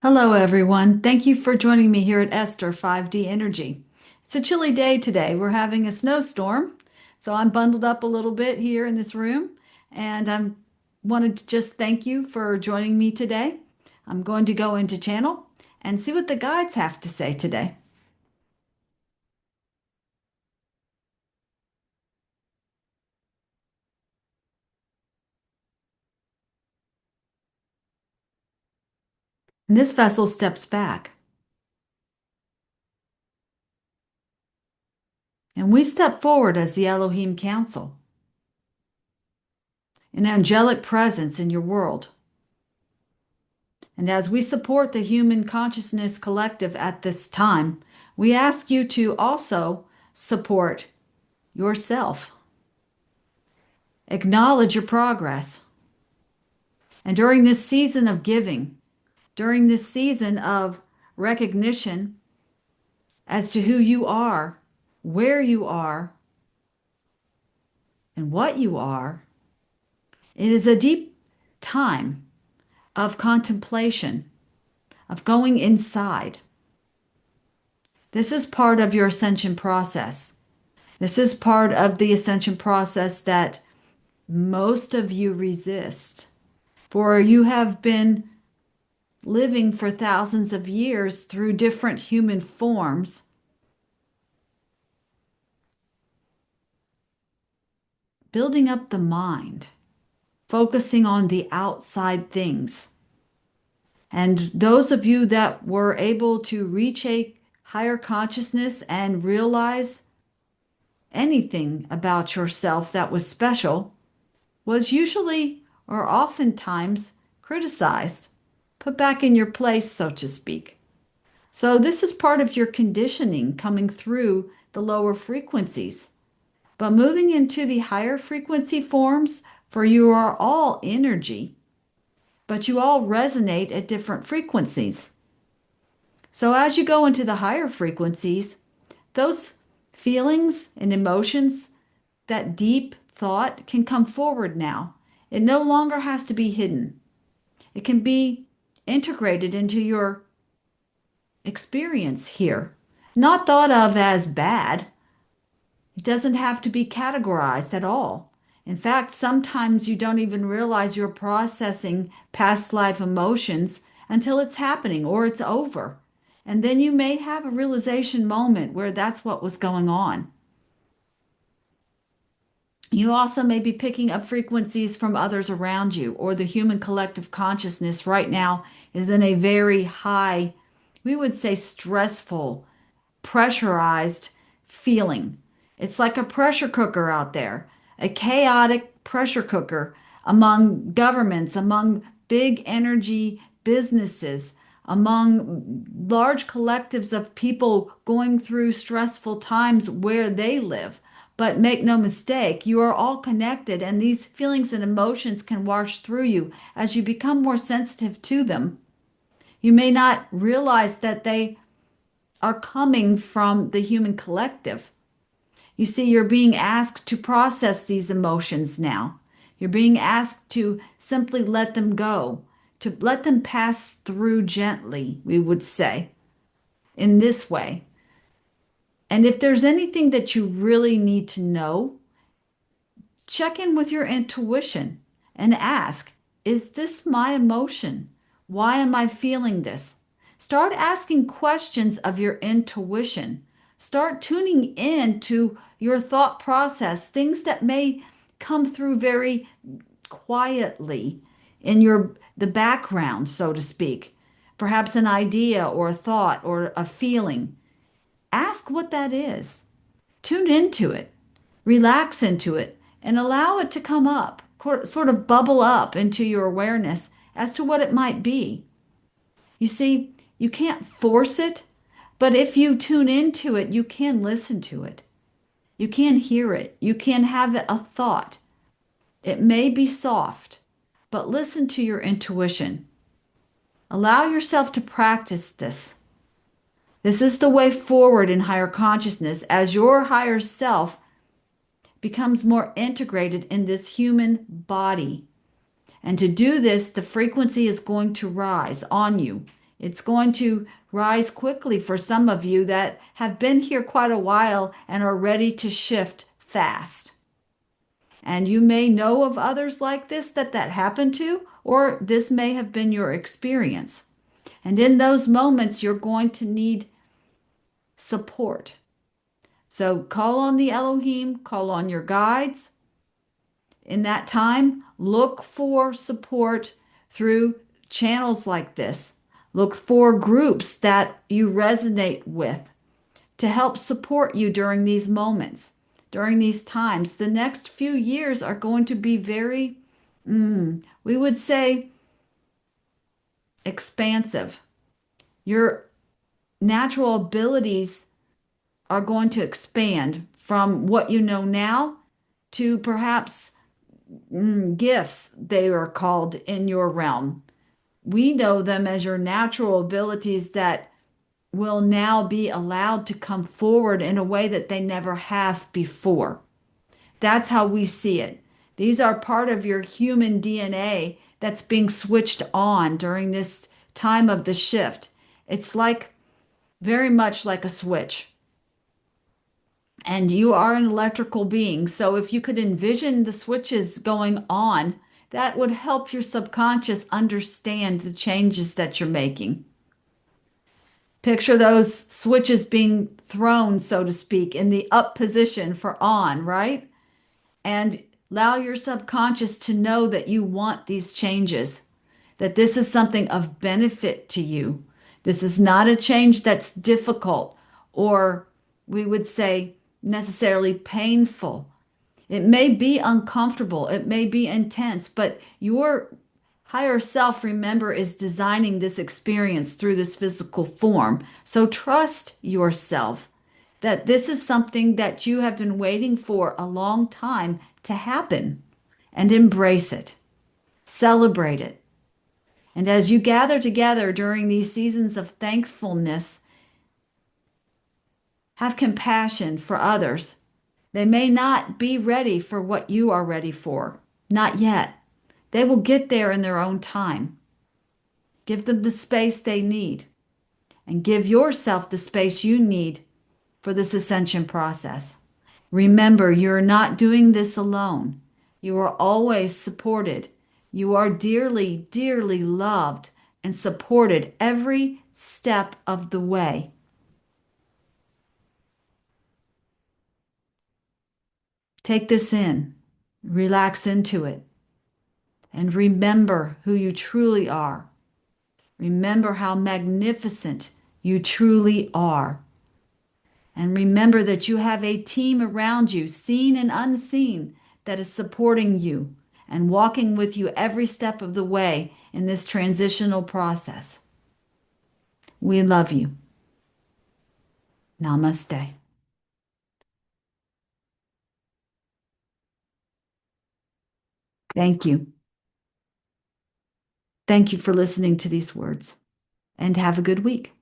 Hello, everyone. Thank you for joining me here at Esther 5D Energy. It's a chilly day today. We're having a snowstorm, so I'm bundled up a little bit here in this room, and I wanted to just thank you for joining me today. I'm going to go into channel and see what the guides have to say today. And this vessel steps back, and we step forward as the Elohim Council, an angelic presence in your world. And as we support the human consciousness collective at this time, we ask you to also support yourself. Acknowledge your progress. And during this season of giving, during this season of recognition as to who you are, where you are, and what you are, it is a deep time of contemplation, of going inside. This is part of your ascension process. This is part of the ascension process that most of you resist, for you have been living for thousands of years through different human forms, building up the mind, focusing on the outside things. And those of you that were able to reach a higher consciousness and realize anything about yourself that was special was usually or oftentimes criticized, put back in your place, so to speak. So, this is part of your conditioning coming through the lower frequencies. But moving into the higher frequency forms, for you are all energy, but you all resonate at different frequencies. So, as you go into the higher frequencies, those feelings and emotions, that deep thought can come forward now. It no longer has to be hidden. It can be integrated into your experience here, not thought of as bad. It doesn't have to be categorized at all. In fact, sometimes you don't even realize you're processing past life emotions until it's happening or it's over. And then you may have a realization moment where that's what was going on. You also may be picking up frequencies from others around you, or the human collective consciousness right now is in a very high, we would say stressful, pressurized feeling. It's like a pressure cooker out there, a chaotic pressure cooker among governments, among big energy businesses, among large collectives of people going through stressful times where they live. But make no mistake, you are all connected, and these feelings and emotions can wash through you as you become more sensitive to them. You may not realize that they are coming from the human collective. You see, you're being asked to process these emotions now. You're being asked to simply let them go, to let them pass through gently, we would say, in this way. And if there's anything that you really need to know, check in with your intuition and ask, is this my emotion? Why am I feeling this? Start asking questions of your intuition. Start tuning in to your thought process, things that may come through very quietly in the background, so to speak. Perhaps an idea or a thought or a feeling. Ask what that is. Tune into it, relax into it, and allow it to come up, sort of bubble up into your awareness as to what it might be. You see, you can't force it, but if you tune into it, you can listen to it. You can hear it. You can have a thought. It may be soft, but listen to your intuition. Allow yourself to practice this. This is the way forward in higher consciousness as your higher self becomes more integrated in this human body. And to do this, the frequency is going to rise on you It's going to rise quickly for some of you that have been here quite a while and are ready to shift fast. And you may know of others like this that happened to, or this may have been your experience. And in those moments, you're going to need support. So call on the Elohim, call on your guides. In that time, look for support through channels like this. Look for groups that you resonate with to help support you during these moments, during these times. The next few years are going to be very, we would say, expansive. Your natural abilities are going to expand from what you know now to perhaps gifts, they are called in your realm. We know them as your natural abilities that will now be allowed to come forward in a way that they never have before. That's how we see it. These are part of your human DNA that's being switched on during this time of the shift. It's like very much like a switch. And you are an electrical being. So if you could envision the switches going on, that would help your subconscious understand the changes that you're making. Picture those switches being thrown, so to speak, in the up position for on, right? And allow your subconscious to know that you want these changes, that this is something of benefit to you. This is not a change that's difficult or we would say necessarily painful. It may be uncomfortable, it may be intense, but your higher self, remember, is designing this experience through this physical form. So trust yourself that this is something that you have been waiting for a long time to happen and embrace it, celebrate it. And as you gather together during these seasons of thankfulness, have compassion for others. They may not be ready for what you are ready for. Not yet. They will get there in their own time. Give them the space they need and give yourself the space you need for this ascension process. Remember, you're not doing this alone. You are always supported. You are dearly, dearly loved and supported every step of the way. Take this in, relax into it, and remember who you truly are. Remember how magnificent you truly are. And remember that you have a team around you, seen and unseen, that is supporting you and walking with you every step of the way in this transitional process. We love you. Namaste. Thank you. Thank you for listening to these words and have a good week.